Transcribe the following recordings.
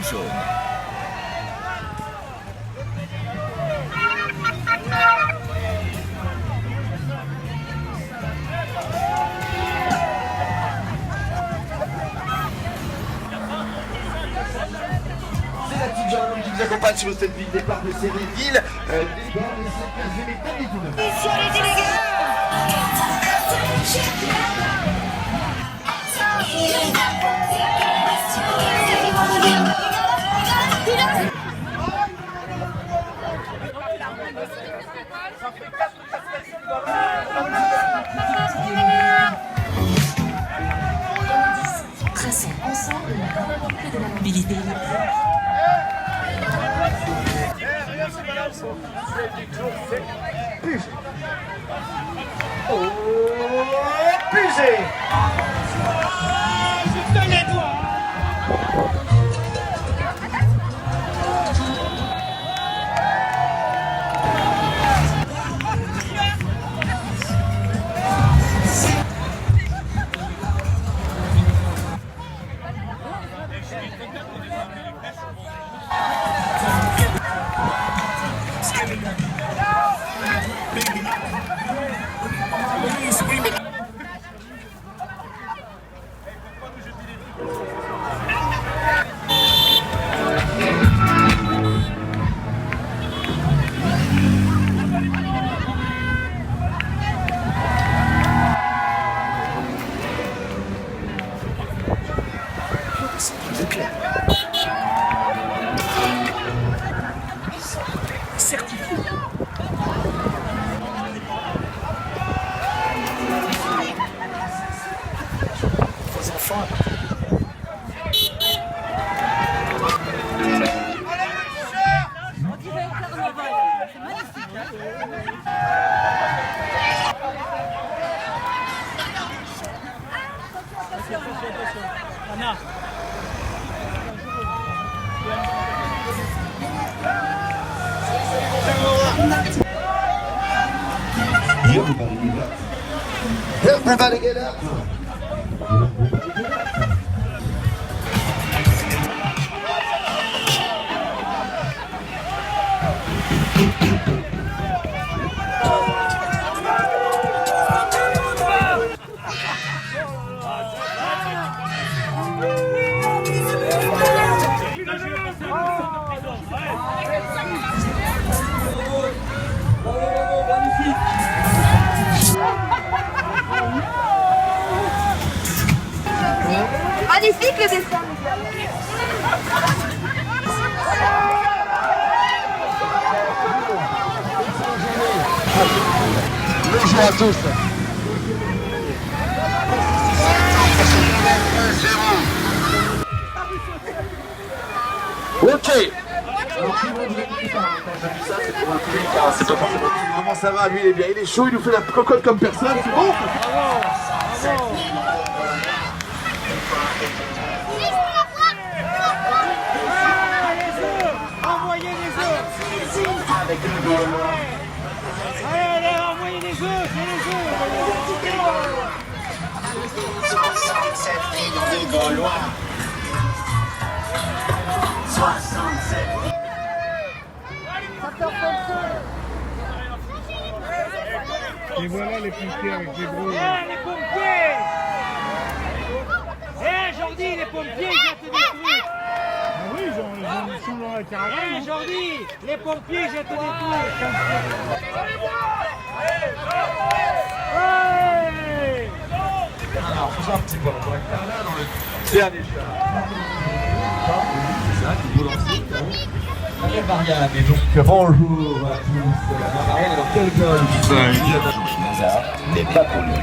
jaune. C'est la petite gendarmerie qui vous accompagne sur cette ville départ de Séréville. Sur les délégués. Traçons ensemble la continuité de la mobilité. Puisez. Certifié. Vos enfants. Anna. Everybody get up. Magnifique le dessin. Bonjour à tous. Ok. Comment ça va? Lui il est bien, il est chaud, il nous fait la cocotte comme personne, c'est bon? Envoyez les œufs. Allez, envoyez les œufs, c'est les œufs. 67 millions de Gaulois. 67 Et voilà les pompiers avec les gros. Les pompiers. Jordi, les pompiers, ils jettent des trucs. Ah oui, ils sont dans la caravane. Jordi, les pompiers jettent des trucs. Alors, faisons un petit point. On va faire là dans le dernier chat. C'est ça, qui vous lance. Marianne, et donc bonjour à tous. Marianne, alors quel goal N'est pas pour lui.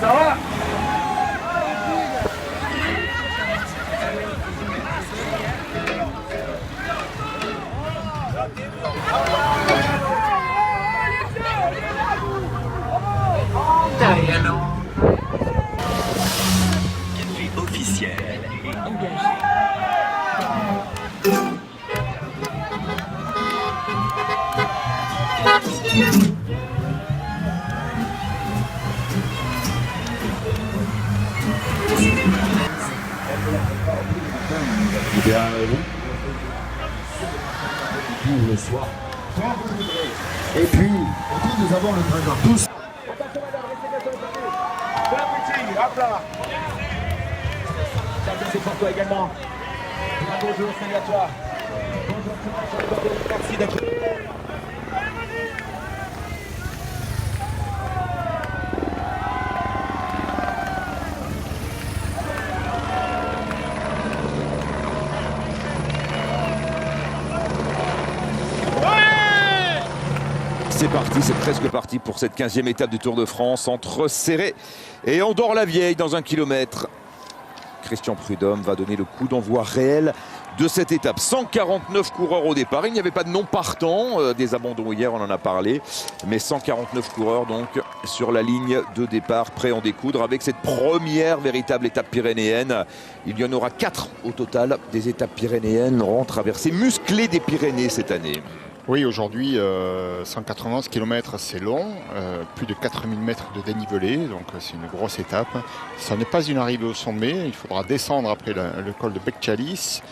Ça va? Guiderie officielle et engagée. bien pour le soir. Et puis, nous avons le train tous. C'est pour toi également. Bonjour, salut à toi. Bonjour, merci d'être. C'est parti, c'est presque parti pour cette 15e étape du Tour de France entre Céret et Andorre-la-Vieille dans 1 kilomètre. Christian Prudhomme va donner le coup d'envoi réel de cette étape. 149 coureurs au départ. Il n'y avait pas de non partant, des abandons hier, on en a parlé. Mais 149 coureurs donc sur la ligne de départ, prêts à en découdre avec cette première véritable étape pyrénéenne. Il y en aura 4 au total des étapes pyrénéennes. On traversée musclée des Pyrénées cette année. Oui, aujourd'hui, 191 km, c'est long, plus de 4000 mètres de dénivelé, donc c'est une grosse étape. Ça n'est pas une arrivée au sommet, il faudra descendre après le col de Becchalis.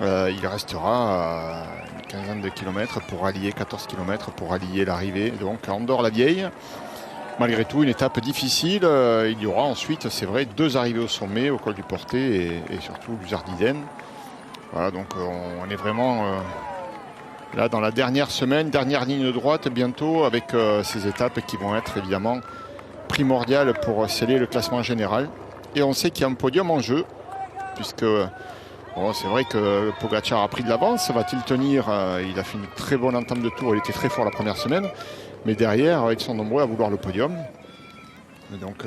Il restera une quinzaine de kilomètres pour allier, 14 km pour allier l'arrivée, donc à Andorre-la-Vieille. Malgré tout, une étape difficile. Il y aura ensuite, c'est vrai, 2 arrivées au sommet, au col du Portet et surtout Luzardiden. Voilà, donc on est vraiment... là, dans la dernière semaine, dernière ligne droite bientôt avec ces étapes qui vont être évidemment primordiales pour sceller le classement général. Et on sait qu'il y a un podium en jeu, puisque bon, c'est vrai que Pogacar a pris de l'avance. Va-t-il tenir? Il a fait une très bonne entame de tour, il était très fort la première semaine. Mais derrière, ils sont nombreux à vouloir le podium. Et donc,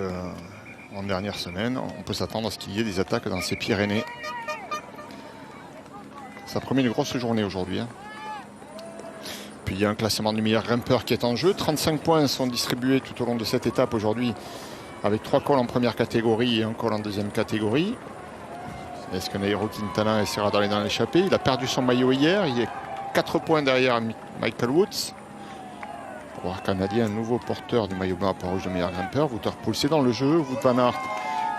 en dernière semaine, on peut s'attendre à ce qu'il y ait des attaques dans ces Pyrénées. Ça promet une grosse journée aujourd'hui. Puis il y a un classement du meilleur grimpeur qui est en jeu. 35 points sont distribués tout au long de cette étape aujourd'hui, avec 3 cols en première catégorie et un col en deuxième catégorie. Est-ce que Nairo Quintana essaiera d'aller dans l'échappée? Il a perdu son maillot hier, il est 4 points derrière Michael Woods. Pour voir Canadien, un nouveau porteur du maillot blanc à rouge de meilleur grimpeur. Wouter Poels c'est dans le jeu. Wout van Aert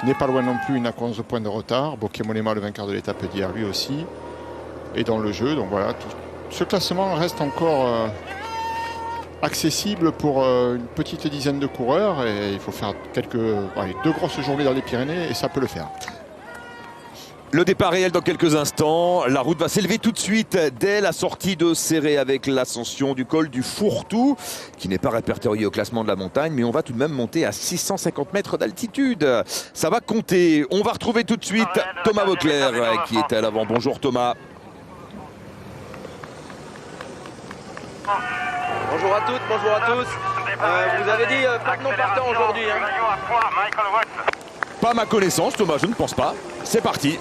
n'est pas loin non plus, il n'a qu'11 points de retard. Bokeh Mollema, le vainqueur de l'étape d'hier, lui aussi, est dans le jeu. Donc voilà, ce classement reste encore accessible pour une petite dizaine de coureurs. Et il faut faire 2 grosses journées dans les Pyrénées et ça peut le faire. Le départ réel dans quelques instants. La route va s'élever tout de suite dès la sortie de Céret avec l'ascension du col du Fourtou, qui n'est pas répertorié au classement de la montagne, mais on va tout de même monter à 650 mètres d'altitude. Ça va compter. On va retrouver tout de suite Thomas Voeckler qui est à l'avant. Bonjour Thomas. Bonjour à toutes, bonjour à tous. Vous avez dit pas de non partant aujourd'hui. Hein. Pas à ma connaissance, Thomas, je ne pense pas. C'est parti.